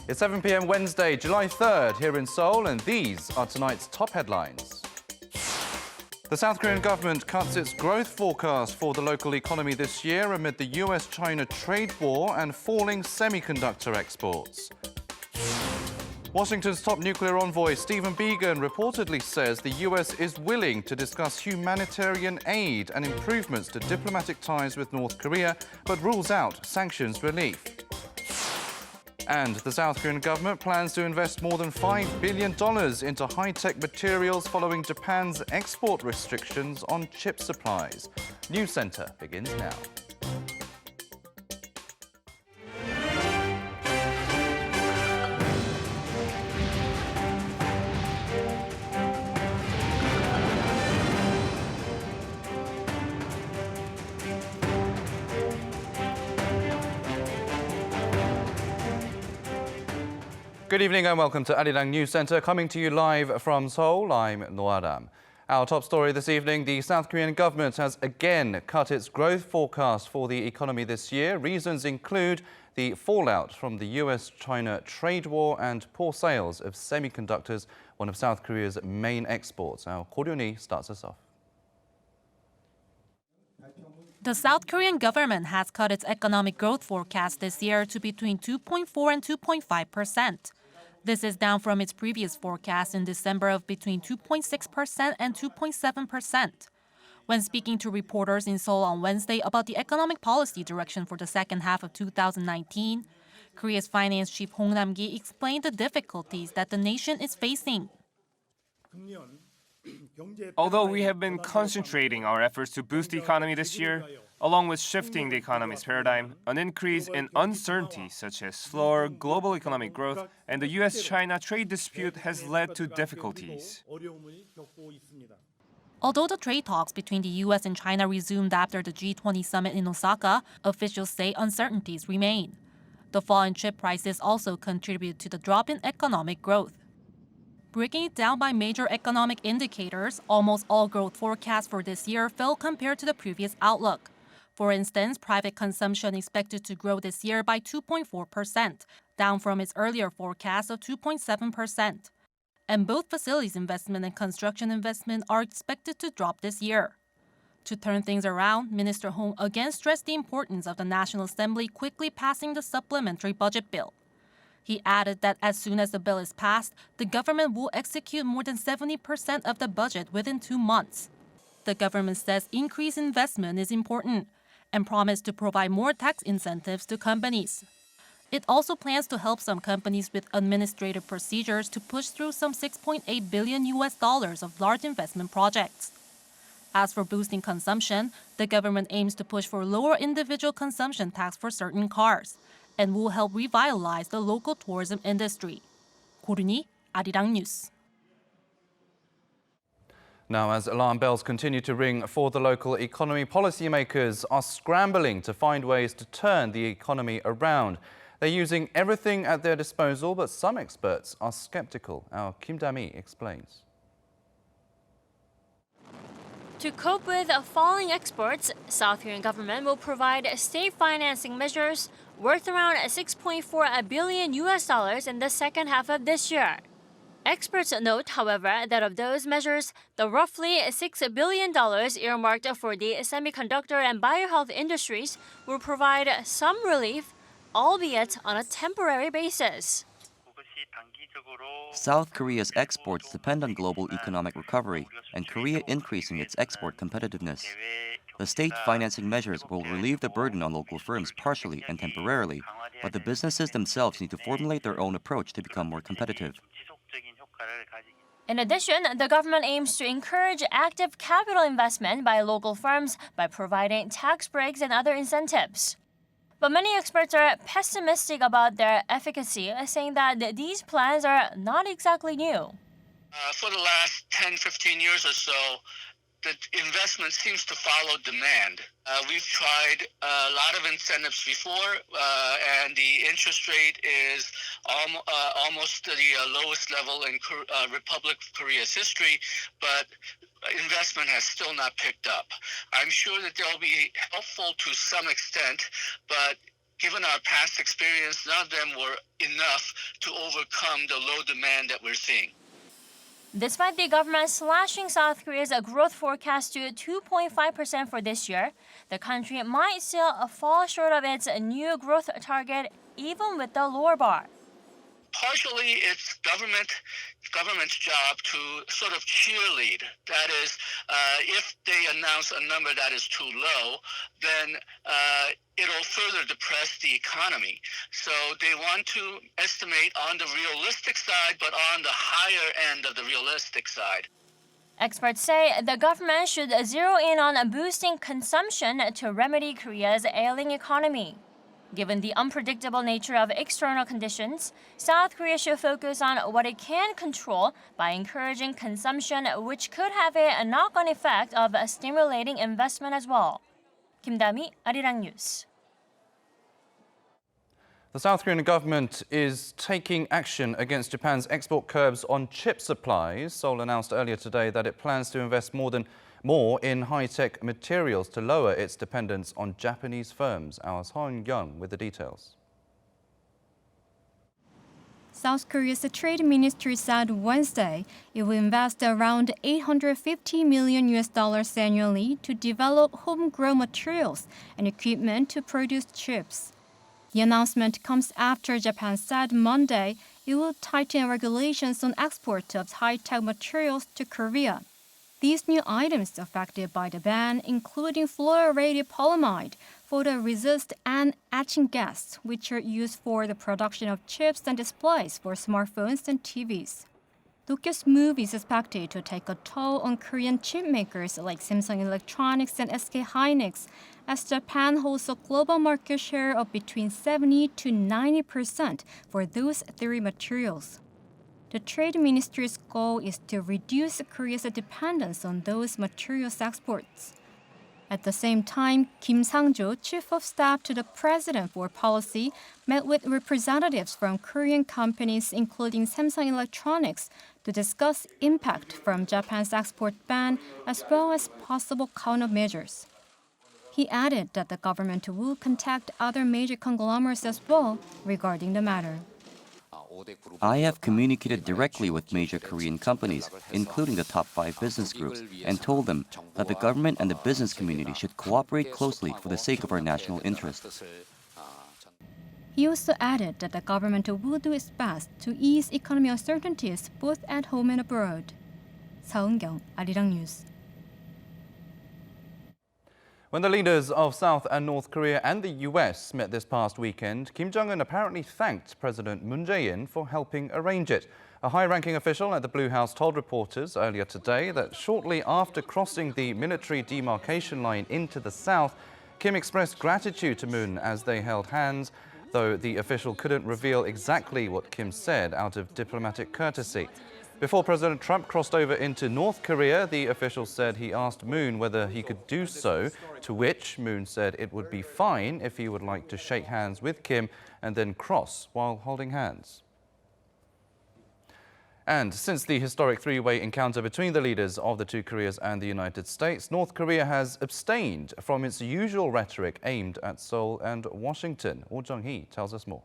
It's 7 p.m. Wednesday, July 3rd, here in Seoul, and these are tonight's top headlines. The South Korean government cuts its growth forecast for the local economy this year amid the US-China trade war and falling semiconductor exports. Washington's top nuclear envoy, Stephen Biegun, reportedly says the US is willing to discuss humanitarian aid and improvements to diplomatic ties with North Korea, but rules out sanctions relief. And the South Korean government plans to invest more than $5 billion into high-tech materials following Japan's export restrictions on chip supplies. NEWSCENTER begins now. Good evening and welcome to Arirang News Center, coming to you live from Seoul. I'm Arirang. Our top story this evening, the South Korean government has again cut its growth forecast for the economy this year. Reasons include the fallout from the US-China trade war and poor sales of semiconductors, one of South Korea's main exports. Our Unnie starts us off. The South Korean government has cut its economic growth forecast this year to between 2.4 and 2.5%. This is down from its previous forecast in December of between 2.6% and 2.7%. When speaking to reporters in Seoul on Wednesday about the economic policy direction for the second half of 2019, Korea's finance chief Hong Nam-gi explained the difficulties that the nation is facing. Although we have been concentrating our efforts to boost the economy this year, along with shifting the economy's paradigm, an increase in uncertainty such as slower global economic growth and the US-China trade dispute has led to difficulties. Although the trade talks between the US and China resumed after the G20 summit in Osaka, officials say uncertainties remain. The fall in chip prices also contribute to the drop in economic growth. Breaking it down by major economic indicators, almost all growth forecasts for this year fell compared to the previous outlook. For instance, private consumption expected to grow this year by 2.4%, down from its earlier forecast of 2.7%. And both facilities investment and construction investment are expected to drop this year. To turn things around, Minister Hong again stressed the importance of the National Assembly quickly passing the supplementary budget bill. He added that as soon as the bill is passed, the government will execute more than 70% of the budget within 2 months. The government says increased investment is important and promised to provide more tax incentives to companies. It also plans to help some companies with administrative procedures to push through some $6.8 billion of large investment projects. As for boosting consumption, the government aims to push for lower individual consumption tax for certain cars and will help revitalize the local tourism industry. Unnie, Arirang News. Now, as alarm bells continue to ring for the local economy, policymakers are scrambling to find ways to turn the economy around. They're using everything at their disposal, but some experts are skeptical. Our Kim Da-mi explains. To cope with falling exports, South Korean government will provide state financing measures worth around $6.4 billion in the second half of this year. Experts note, however, that of those measures, the roughly $6 billion earmarked for the semiconductor and biohealth industries will provide some relief, albeit on a temporary basis. South Korea's exports depend on global economic recovery and Korea increasing its export competitiveness. The state financing measures will relieve the burden on local firms partially and temporarily, but the businesses themselves need to formulate their own approach to become more competitive. In addition, the government aims to encourage active capital investment by local firms by providing tax breaks and other incentives. But many experts are pessimistic about their efficacy, saying that these plans are not exactly new. For the last 10-15 years or so, the investment seems to follow demand. We've tried a lot of incentives before, and the interest rate is almost the lowest level in Republic of Korea's history, but investment has still not picked up. I'm sure that they'll be helpful to some extent, but Given our past experience, none of them were enough to overcome the low demand that we're seeing. Despite the government slashing South Korea's growth forecast to 2.5% for this year, the country might still fall short of its new growth target even with the lower bar. Partially, it's government's job to sort of cheerlead. That is, if they announce a number that is too low, then it'll further depress the economy. So they want to estimate on the realistic side, but on the higher end of the realistic side. Experts say the government should zero in on boosting consumption to remedy Korea's ailing economy. Given the unpredictable nature of external conditions, South Korea should focus on what it can control by encouraging consumption, which could have a knock-on effect of stimulating investment as well. Kim Da-mi, Arirang News. The South Korean government is taking action against Japan's export curbs on chip supplies. Seoul announced earlier today that it plans to invest more in high-tech materials to lower its dependence on Japanese firms. Our Seon-young with the details. South Korea's trade ministry said Wednesday it will invest around $850 million annually to develop homegrown materials and equipment to produce chips. The announcement comes after Japan said Monday it will tighten regulations on export of high-tech materials to Korea. These new items affected by the ban, including fluorinated polyamide, photoresist, and etching gas, which are used for the production of chips and displays for smartphones and TVs. Nokia's move is expected to take a toll on Korean chip makers like Samsung Electronics and SK Hynix, as Japan holds a global market share of between 70 to 90% for those three materials. The Trade Ministry's goal is to reduce Korea's dependence on those materials exports. At the same time, Kim Sang-jo, Chief of Staff to the President for Policy, met with representatives from Korean companies including Samsung Electronics to discuss impact from Japan's export ban as well as possible countermeasures. He added that the government will contact other major conglomerates as well regarding the matter. I have communicated directly with major Korean companies, including the top 5 business groups, and told them that the government and the business community should cooperate closely for the sake of our national interest. He also added that the government will do its best to ease economic uncertainties both at home and abroad. 서은경, Arirang News. When the leaders of South and North Korea and the U.S. met this past weekend, Kim Jong-un apparently thanked President Moon Jae-in for helping arrange it. A high-ranking official at the Blue House told reporters earlier today that shortly after crossing the military demarcation line into the south, Kim expressed gratitude to Moon as they held hands, though the official couldn't reveal exactly what Kim said out of diplomatic courtesy. Before President Trump crossed over into North Korea, the official said he asked Moon whether he could do so, to which Moon said it would be fine if he would like to shake hands with Kim and then cross while holding hands. And since the historic three-way encounter between the leaders of the two Koreas and the United States, North Korea has abstained from its usual rhetoric aimed at Seoul and Washington. Oh Jung-hee tells us more.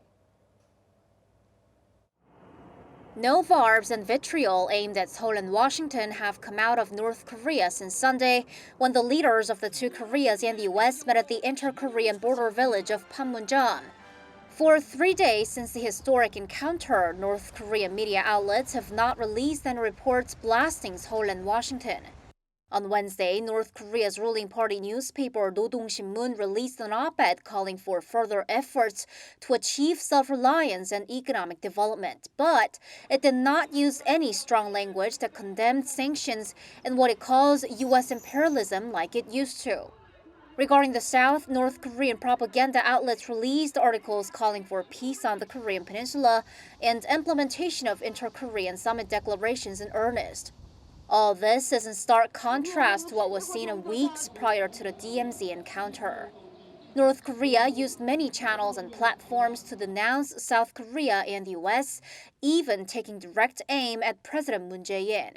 No barbs and vitriol aimed at Seoul and Washington have come out of North Korea since Sunday, when the leaders of the two Koreas and the U.S. met at the inter-Korean border village of Panmunjom. For 3 days since the historic encounter, North Korean media outlets have not released any reports blasting Seoul and Washington. On Wednesday, North Korea's ruling party newspaper Nodongshinmun released an op-ed calling for further efforts to achieve self-reliance and economic development. But it did not use any strong language that condemned sanctions and what it calls U.S. imperialism like it used to. Regarding the South, North Korean propaganda outlets released articles calling for peace on the Korean Peninsula and implementation of inter-Korean summit declarations in earnest. All this is in stark contrast to what was seen in weeks prior to the DMZ encounter. North Korea used many channels and platforms to denounce South Korea and the U.S., even taking direct aim at President Moon Jae-in.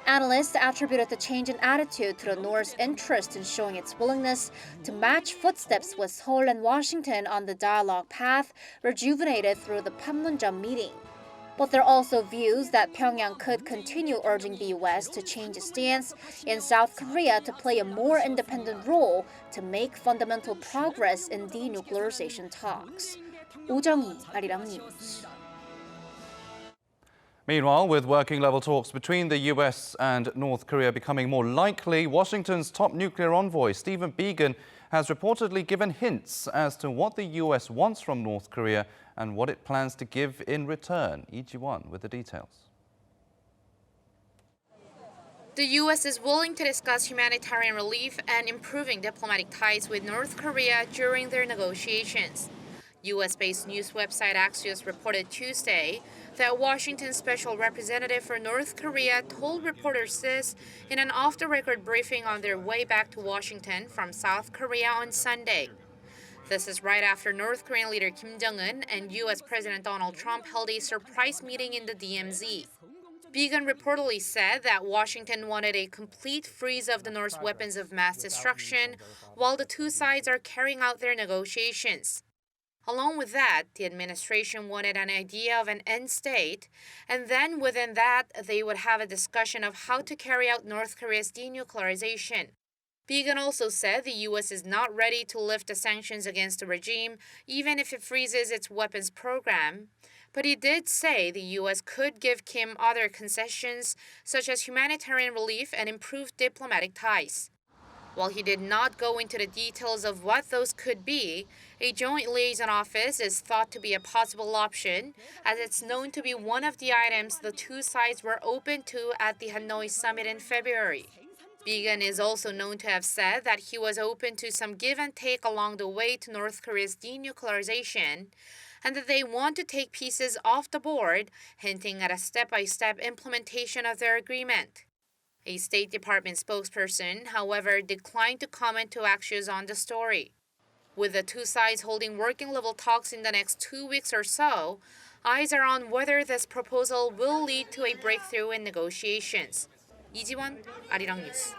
Analysts attributed the change in attitude to the North's interest in showing its willingness to match footsteps with Seoul and Washington on the dialogue path rejuvenated through the Panmunjom meeting. But there are also views that Pyongyang could continue urging the U.S. to change its stance in South Korea to play a more independent role to make fundamental progress in denuclearization talks. 오정희, Arirang News. Meanwhile, with working-level talks between the US and North Korea becoming more likely, Washington's top nuclear envoy, Stephen Biegun, has reportedly given hints as to what the US wants from North Korea and what it plans to give in return. Lee Ji-won with the details. The U.S. is willing to discuss humanitarian relief and improving diplomatic ties with North Korea during their negotiations. U.S.-based news website Axios reported Tuesday that Washington's special representative for North Korea told reporters this in an off-the-record briefing on their way back to Washington from South Korea on Sunday. This is right after North Korean leader Kim Jong-un and U.S. President Donald Trump held a surprise meeting in the DMZ. Biegun reportedly said that Washington wanted a complete freeze of the North's weapons of mass destruction while the two sides are carrying out their negotiations. Along with that, the administration wanted an idea of an end state, and then within that, they would have a discussion of how to carry out North Korea's denuclearization. Biegun also said the U.S. is not ready to lift the sanctions against the regime, even if it freezes its weapons program. But he did say the U.S. could give Kim other concessions, such as humanitarian relief and improved diplomatic ties. While he did not go into the details of what those could be, a joint liaison office is thought to be a possible option, as it's known to be one of the items the two sides were open to at the Hanoi summit in February. Biegun is also known to have said that he was open to some give and take along the way to North Korea's denuclearization, and that they want to take pieces off the board, hinting at a step-by-step implementation of their agreement. A State Department spokesperson, however, declined to comment to Axios on the story. With the two sides holding working-level talks in the next 2 weeks or so, eyes are on whether this proposal will lead to a breakthrough in negotiations. Lee Ji-won, Arirang News.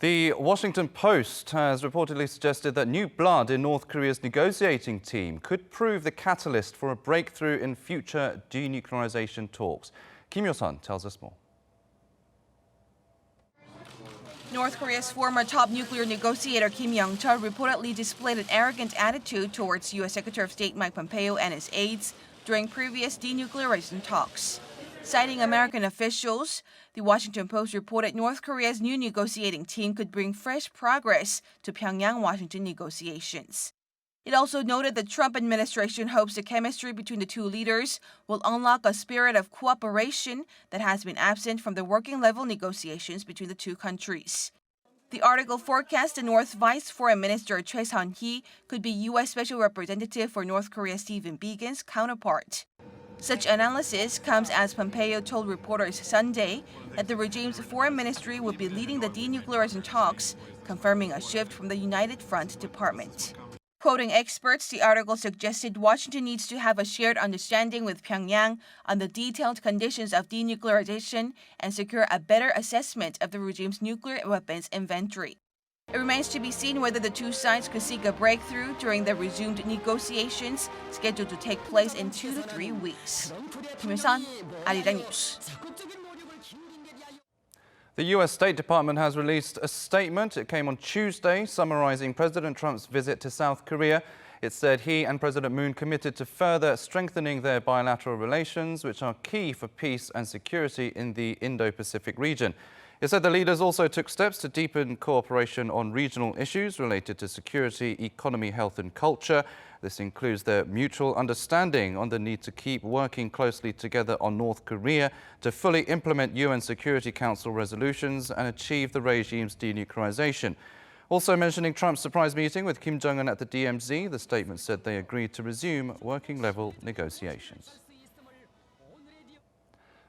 The Washington Post has reportedly suggested that new blood in North Korea's negotiating team could prove the catalyst for a breakthrough in future denuclearization talks. Kim Yo-sun tells us more. North Korea's former top nuclear negotiator Kim Young-chul reportedly displayed an arrogant attitude towards U.S. Secretary of State Mike Pompeo and his aides during previous denuclearization talks. Citing American officials, the Washington Post reported North Korea's new negotiating team could bring fresh progress to Pyongyang-Washington negotiations. It also noted the Trump administration hopes the chemistry between the two leaders will unlock a spirit of cooperation that has been absent from the working-level negotiations between the two countries. The article forecast the North Vice Foreign Minister Choi Sun-hee could be U.S. Special Representative for North Korea Stephen Biegun's counterpart. Such analysis comes as Pompeo told reporters Sunday that the regime's foreign ministry would be leading the denuclearization talks, confirming a shift from the United Front department. Quoting experts, the article suggested Washington needs to have a shared understanding with Pyongyang on the detailed conditions of denuclearization and secure a better assessment of the regime's nuclear weapons inventory. It remains to be seen whether the two sides could seek a breakthrough during the resumed negotiations scheduled to take place in 2 to 3 weeks. Kim Yo-sun, Arirang News. The U.S. State Department has released a statement. It came on Tuesday, summarizing President Trump's visit to South Korea. It said he and President Moon committed to further strengthening their bilateral relations, which are key for peace and security in the Indo-Pacific region. It said the leaders also took steps to deepen cooperation on regional issues related to security, economy, health and culture. This includes their mutual understanding on the need to keep working closely together on North Korea to fully implement UN Security Council resolutions and achieve the regime's denuclearization. Also mentioning Trump's surprise meeting with Kim Jong-un at the DMZ, the statement said they agreed to resume working-level negotiations.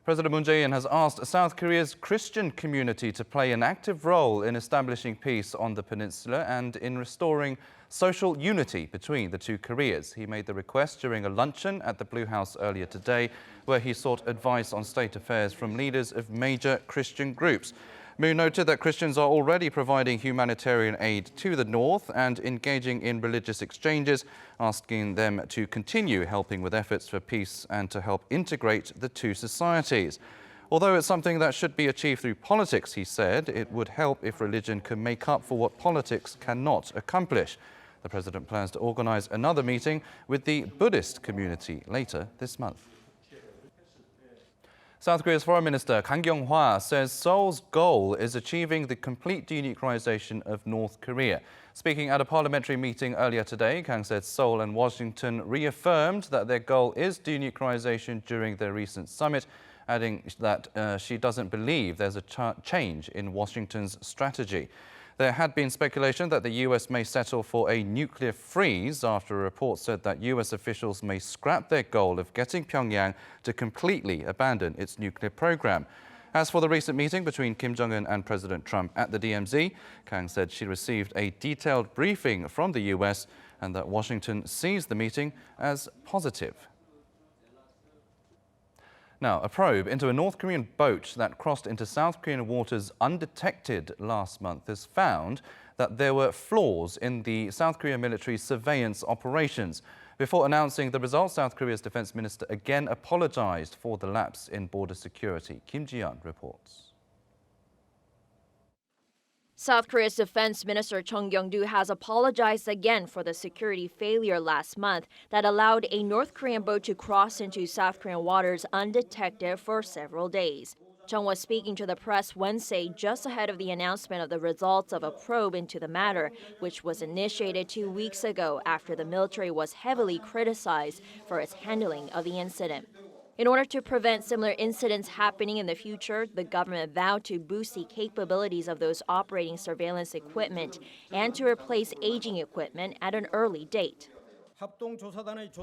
President Moon Jae-in has asked South Korea's Christian community to play an active role in establishing peace on the peninsula and in restoring social unity between the two Koreas. He made the request during a luncheon at the Blue House earlier today, where he sought advice on state affairs from leaders of major Christian groups. Moon noted that Christians are already providing humanitarian aid to the north and engaging in religious exchanges, asking them to continue helping with efforts for peace and to help integrate the two societies. Although it's something that should be achieved through politics, he said, it would help if religion can make up for what politics cannot accomplish. The president plans to organize another meeting with the Buddhist community later this month. South Korea's Foreign Minister Kang Kyung-hwa says Seoul's goal is achieving the complete denuclearization of North Korea. Speaking at a parliamentary meeting earlier today, Kang said Seoul and Washington reaffirmed that their goal is denuclearization during their recent summit, adding that she doesn't believe there's a change in Washington's strategy. There had been speculation that the U.S. may settle for a nuclear freeze after a report said that U.S. officials may scrap their goal of getting Pyongyang to completely abandon its nuclear program. As for the recent meeting between Kim Jong-un and President Trump at the DMZ, Kang said she received a detailed briefing from the U.S. and that Washington sees the meeting as positive. Now, a probe into a North Korean boat that crossed into South Korean waters undetected last month has found that there were flaws in the South Korean military's surveillance operations. Before announcing the results, South Korea's defense minister again apologized for the lapse in border security. Kim Ji-yeon reports. South Korea's Defense Minister Chung Kyung-do has apologized again for the security failure last month that allowed a North Korean boat to cross into South Korean waters undetected for several days. Chung was speaking to the press Wednesday just ahead of the announcement of the results of a probe into the matter, which was initiated 2 weeks ago after the military was heavily criticized for its handling of the incident. In order to prevent similar incidents happening in the future, the government vowed to boost the capabilities of those operating surveillance equipment and to replace aging equipment at an early date.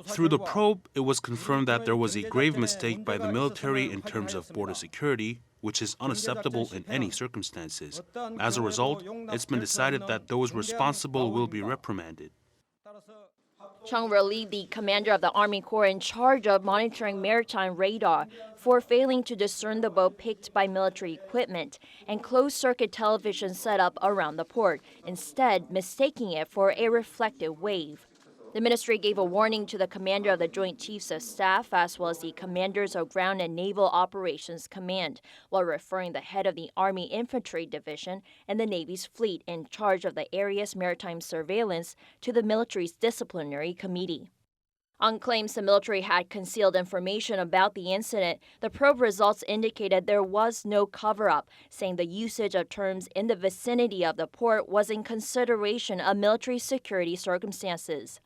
Through the probe, it was confirmed that there was a grave mistake by the military in terms of border security, which is unacceptable in any circumstances. As a result, it's been decided that those responsible will be reprimanded. Chung relieved the commander of the Army Corps in charge of monitoring maritime radar for failing to discern the boat picked by military equipment and closed-circuit television set up around the port, instead mistaking it for a reflective wave. The ministry gave a warning to the commander of the Joint Chiefs of Staff as well as the commanders of Ground and Naval Operations Command, while referring the head of the Army Infantry Division and the Navy's fleet in charge of the area's maritime surveillance to the military's disciplinary committee. On claims the military had concealed information about the incident, the probe results indicated there was no cover-up, saying the usage of terms in the vicinity of the port was in consideration of military security circumstances.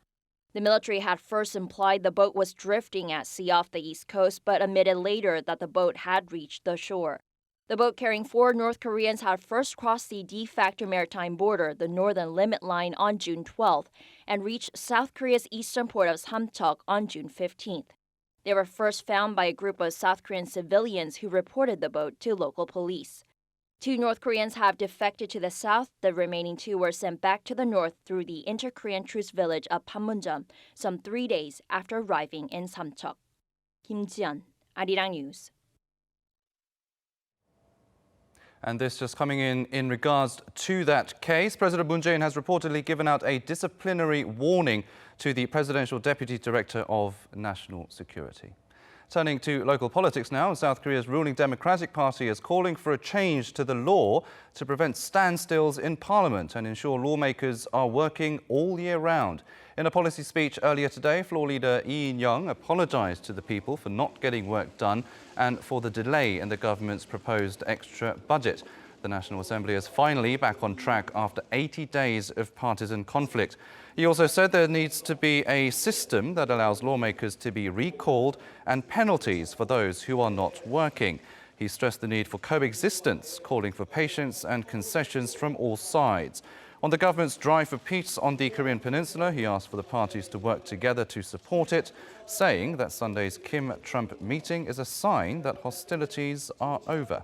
The military had first implied the boat was drifting at sea off the east coast, but admitted later that the boat had reached the shore. The boat carrying 4 North Koreans had first crossed the de facto maritime border, the northern limit line, on June 12th, and reached South Korea's eastern port of Samcheok on June 15th. They were first found by a group of South Korean civilians who reported the boat to local police. 2 North Koreans have defected to the south. The remaining 2 were sent back to the north through the inter-Korean truce village of Panmunjom, some 3 days after arriving in Samcheok. Kim Ji-yeon, Arirang News. And this just coming in regards to that case, President Moon Jae-in has reportedly given out a disciplinary warning to the Presidential Deputy Director of National Security. Turning to local politics now, South Korea's ruling Democratic Party is calling for a change to the law to prevent standstills in Parliament and ensure lawmakers are working all year round. In a policy speech earlier today, floor leader Lee In-young apologized to the people for not getting work done and for the delay in the government's proposed extra budget. The National Assembly is finally back on track after 80 days of partisan conflict. He also said there needs to be a system that allows lawmakers to be recalled and penalties for those who are not working. He stressed the need for coexistence, calling for patience and concessions from all sides. On the government's drive for peace on the Korean Peninsula, he asked for the parties to work together to support it, saying that Sunday's Kim-Trump meeting is a sign that hostilities are over.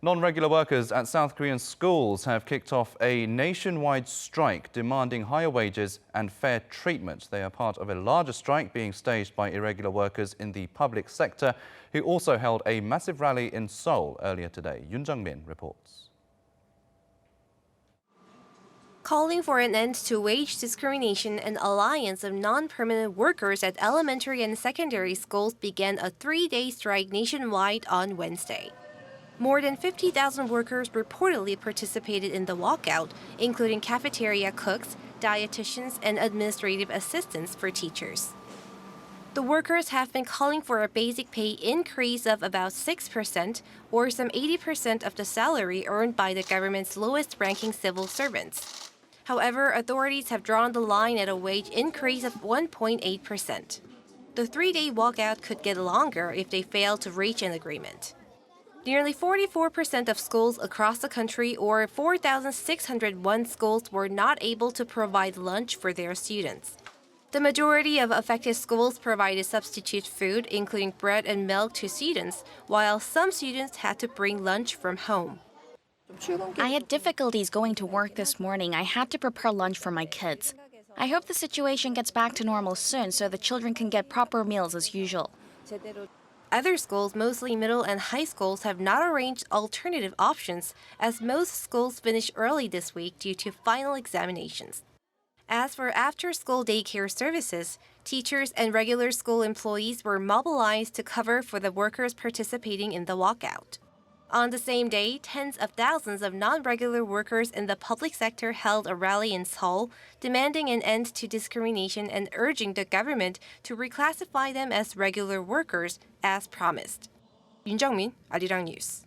Non-regular workers at South Korean schools have kicked off a nationwide strike demanding higher wages and fair treatment. They are part of a larger strike being staged by irregular workers in the public sector, who also held a massive rally in Seoul earlier today. Yoon Jung-min reports. Calling for an end to wage discrimination, an alliance of non-permanent workers at elementary and secondary schools began a 3-day strike nationwide on Wednesday. More than 50,000 workers reportedly participated in the walkout, including cafeteria cooks, dietitians, and administrative assistants for teachers. The workers have been calling for a basic pay increase of about 6%, or some 80% of the salary earned by the government's lowest-ranking civil servants. However, authorities have drawn the line at a wage increase of 1.8%. The 3-day walkout could get longer if they fail to reach an agreement. Nearly 44% of schools across the country, or 4,601 schools, were not able to provide lunch for their students. The majority of affected schools provided substitute food, including bread and milk, to students, while some students had to bring lunch from home. I had difficulties going to work this morning. I had to prepare lunch for my kids. I hope the situation gets back to normal soon so the children can get proper meals as usual. Other schools, mostly middle and high schools, have not arranged alternative options, as most schools finish early this week due to final examinations. As for after-school daycare services, teachers and regular school employees were mobilized to cover for the workers participating in the walkout. On the same day, tens of thousands of non-regular workers in the public sector held a rally in Seoul, demanding an end to discrimination and urging the government to reclassify them as regular workers, as promised. Yoon Jung-min, Arirang News.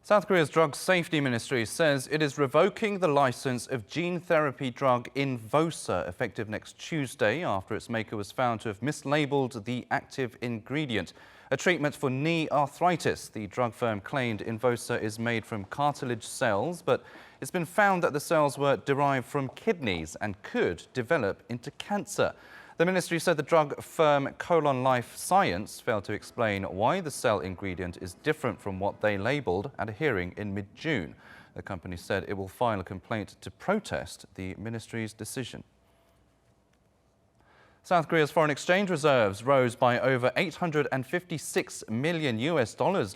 South Korea's Drug Safety Ministry says it is revoking the license of gene therapy drug Invosa effective next Tuesday after its maker was found to have mislabeled the active ingredient. A treatment for knee arthritis, the drug firm claimed Invosa is made from cartilage cells, but it's been found that the cells were derived from kidneys and could develop into cancer. The ministry said the drug firm Colon Life Science failed to explain why the cell ingredient is different from what they labeled at a hearing in mid-June. The company said it will file a complaint to protest the ministry's decision. South Korea's foreign exchange reserves rose by over $856 million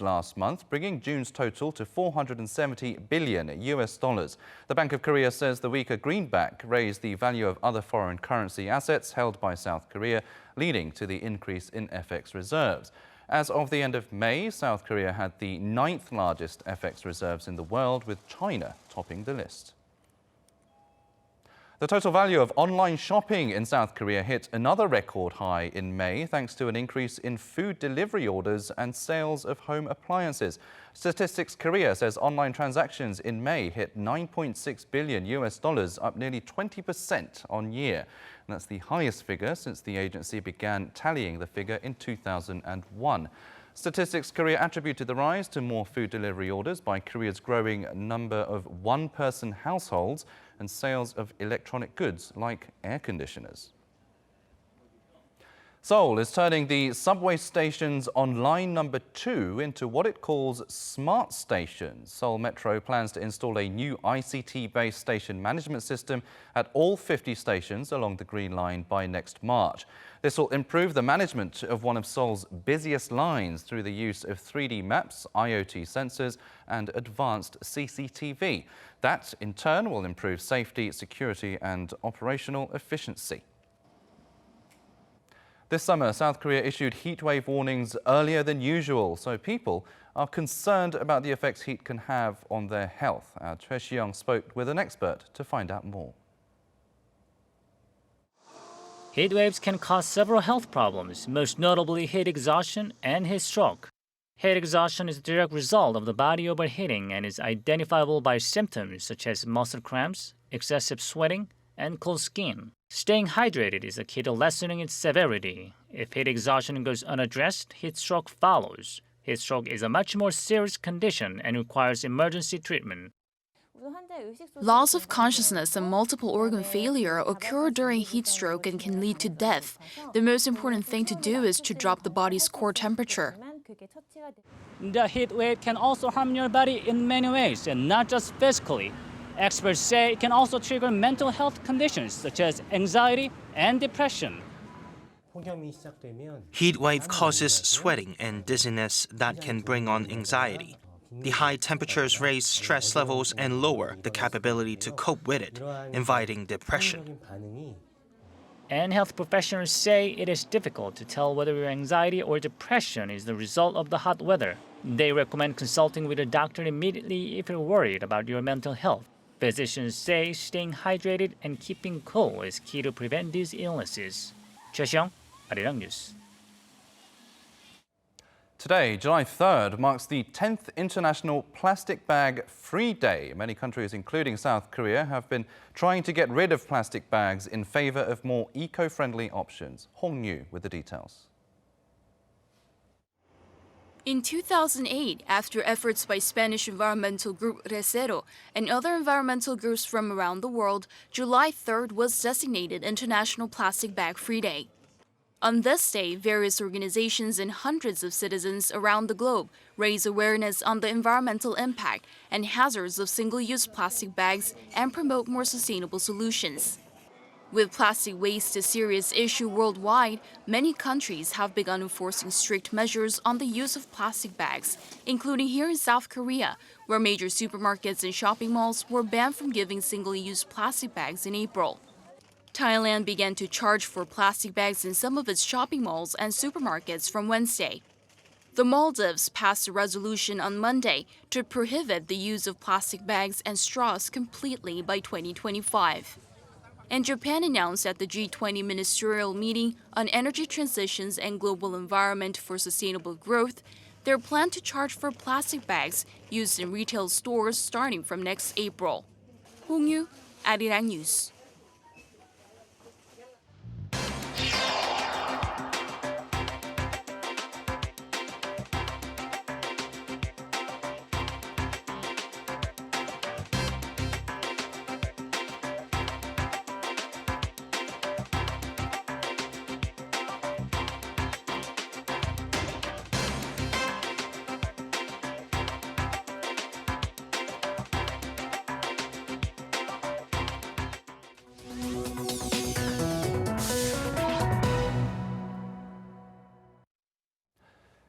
last month, bringing June's total to $470 billion. The Bank of Korea says the weaker greenback raised the value of other foreign currency assets held by South Korea, leading to the increase in FX reserves. As of the end of May, South Korea had the 9th largest FX reserves in the world, with China topping the list. The total value of online shopping in South Korea hit another record high in May, thanks to an increase in food delivery orders and sales of home appliances. Statistics Korea says online transactions in May hit $9.6 billion, up nearly 20% on year. And that's the highest figure since the agency began tallying the figure in 2001. Statistics Korea attributed the rise to more food delivery orders by Korea's growing number of one-person households and sales of electronic goods like air conditioners. Seoul is turning the subway stations on line number 2 into what it calls smart stations. Seoul Metro plans to install a new ICT-based station management system at all 50 stations along the Green Line by next March. This will improve the management of one of Seoul's busiest lines through the use of 3D maps, IoT sensors, and advanced CCTV. That, in turn, will improve safety, security, and operational efficiency. This summer, South Korea issued heatwave warnings earlier than usual, so people are concerned about the effects heat can have on their health. Our Choi Si-young spoke with an expert to find out more. Heat waves can cause several health problems, most notably heat exhaustion and heat stroke. Heat exhaustion is a direct result of the body overheating and is identifiable by symptoms such as muscle cramps, excessive sweating, and cold skin. Staying hydrated is the key to lessening its severity. If heat exhaustion goes unaddressed, heat stroke follows. Heat stroke is a much more serious condition and requires emergency treatment. Loss of consciousness and multiple organ failure occur during heat stroke and can lead to death. The most important thing to do is to drop the body's core temperature. The heat wave can also harm your body in many ways, and not just physically. Experts say it can also trigger mental health conditions such as anxiety and depression. Heat wave causes sweating and dizziness that can bring on anxiety. The high temperatures raise stress levels and lower the capability to cope with it, inviting depression. And health professionals say it is difficult to tell whether your anxiety or depression is the result of the hot weather. They recommend consulting with a doctor immediately if you're worried about your mental health. Physicians say staying hydrated and keeping cool is key to prevent these illnesses. Choi Xiong, Arirang News. Today, July 3rd, marks the 10th International Plastic Bag Free Day. Many countries, including South Korea, have been trying to get rid of plastic bags in favor of more eco-friendly options. Hong Yu with the details. In 2008, after efforts by Spanish environmental group Recero and other environmental groups from around the world, July 3rd was designated International Plastic Bag Free Day. On this day, various organizations and hundreds of citizens around the globe raise awareness on the environmental impact and hazards of single-use plastic bags and promote more sustainable solutions. With plastic waste a serious issue worldwide, many countries have begun enforcing strict measures on the use of plastic bags, including here in South Korea, where major supermarkets and shopping malls were banned from giving single-use plastic bags in April. Thailand began to charge for plastic bags in some of its shopping malls and supermarkets from Wednesday. The Maldives passed a resolution on Monday to prohibit the use of plastic bags and straws completely by 2025. And Japan announced at the G20 ministerial meeting on energy transitions and global environment for sustainable growth their plan to charge for plastic bags used in retail stores starting from next April. Hong Yu, Arirang News.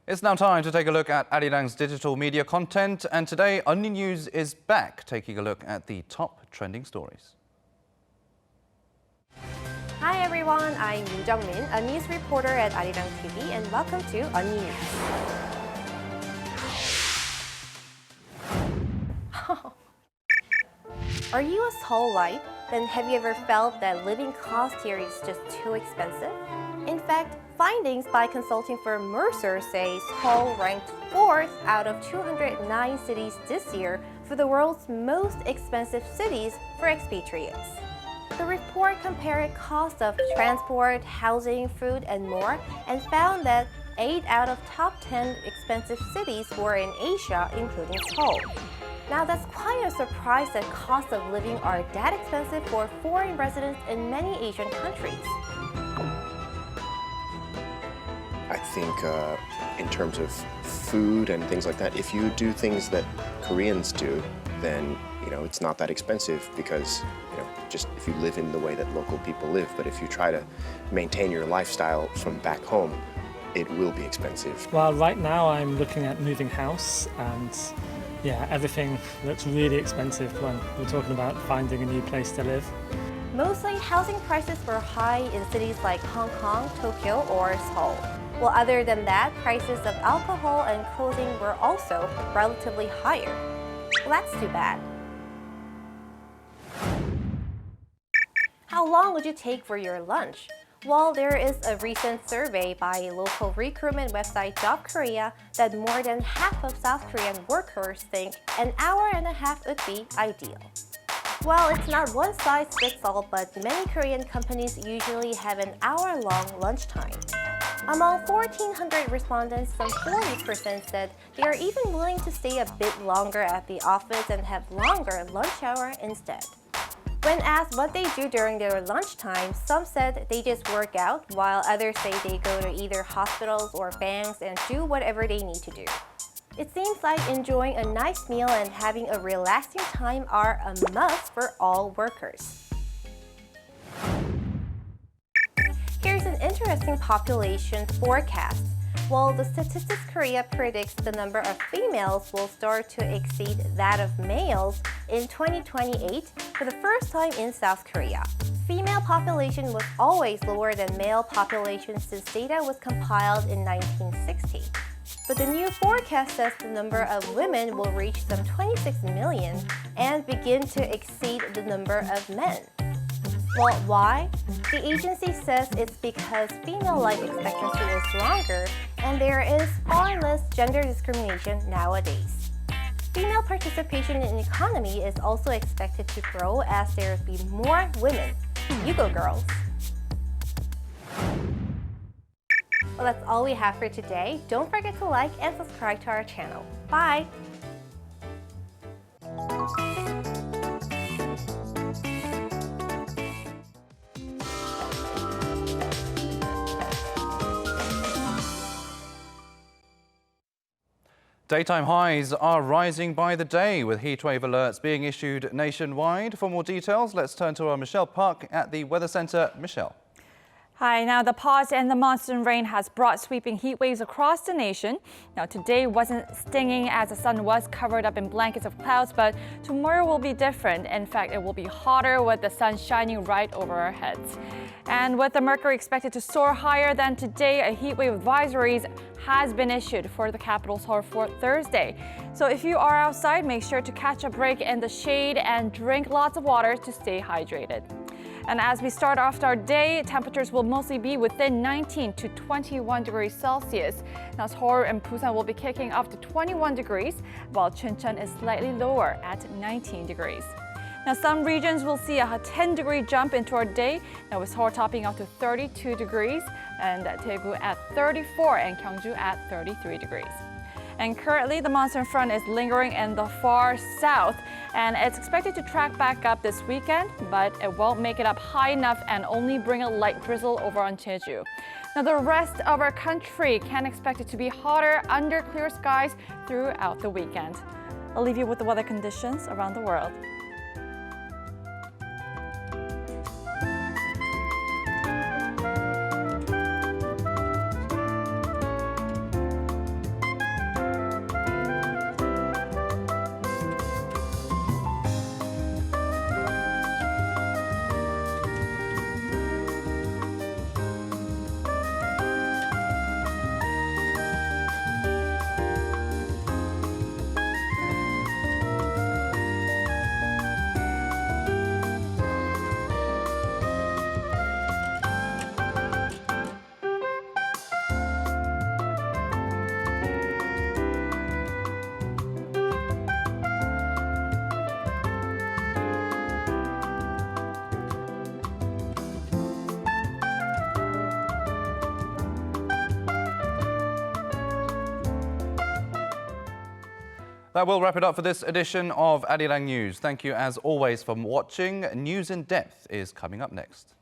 It's now time to take a look at Arirang's digital media content, and today Unnie News is back, taking a look at the top trending stories. Hi everyone, I'm Min Jung-min, a news reporter at Arirang TV, and welcome to Unnie News. Are you a Seoul life? Then have you ever felt that living cost here is just too expensive? In fact, findings by consulting firm Mercer say Seoul ranked 4th out of 209 cities this year for the world's most expensive cities for expatriates. The report compared costs of transport, housing, food, and more, and found that 8 out of top 10 expensive cities were in Asia, including Seoul. Now that's quite a surprise that costs of living are that expensive for foreign residents in many Asian countries. I think in terms of food and things like that, if you do things that Koreans do, then it's not that expensive because just if you live in the way that local people live. But if you try to maintain your lifestyle from back home, it will be expensive. Well, right now I'm looking at moving house, and yeah, everything looks really expensive when we're talking about finding a new place to live. Mostly housing prices were high in cities like Hong Kong, Tokyo, or Seoul. Well, other than that, prices of alcohol and clothing were also relatively higher. Well, that's too bad. How long would you take for your lunch? Well, there is a recent survey by local recruitment website Job Korea that more than half of South Korean workers think an hour and a half would be ideal. Well, it's not one size fits all, but many Korean companies usually have an hour-long lunchtime. Among 1,400 respondents, some 40% said they are even willing to stay a bit longer at the office and have longer lunch hour instead. When asked what they do during their lunchtime, some said they just work out, while others say they go to either hospitals or banks and do whatever they need to do. It seems like enjoying a nice meal and having a relaxing time are a must for all workers. Here's an interesting population forecast. While the Statistics Korea predicts the number of females will start to exceed that of males in 2028 for the first time in South Korea. Female population was always lower than male population since data was compiled in 1960. But the new forecast says the number of women will reach some 26 million and begin to exceed the number of men. Well, why? The agency says it's because female life expectancy is longer and there is far less gender discrimination nowadays. Female participation in the economy is also expected to grow as there will be more women. You go, girls! Well, that's all we have for today. Don't forget to like and subscribe to our channel. Bye! Daytime highs are rising by the day, with heatwave alerts being issued nationwide. For more details, let's turn to our Michelle Park at the Weather Center. Michelle. Hi, now the pause in the monsoon rain has brought sweeping heat waves across the nation. Now today wasn't stinging as the sun was covered up in blankets of clouds, but tomorrow will be different. In fact, it will be hotter with the sun shining right over our heads. And with the mercury expected to soar higher than today, a heat wave advisory has been issued for the capital Seoul for Thursday. So if you are outside, make sure to catch a break in the shade and drink lots of water to stay hydrated. And as we start off our day, temperatures will mostly be within 19 to 21 degrees Celsius. Now Seoul and Busan will be kicking up to 21 degrees, while Chuncheon is slightly lower at 19 degrees. Now some regions will see a 10-degree jump into our day, now with Seoul topping up to 32 degrees, and Daegu at 34 and Gyeongju at 33 degrees. And currently, the monsoon front is lingering in the far south, and it's expected to track back up this weekend, but it won't make it up high enough and only bring a light drizzle over on Jeju. Now, the rest of our country can expect it to be hotter under clear skies throughout the weekend. I'll leave you with the weather conditions around the world. That will wrap it up for this edition of Arirang News. Thank you as always for watching. News in Depth is coming up next.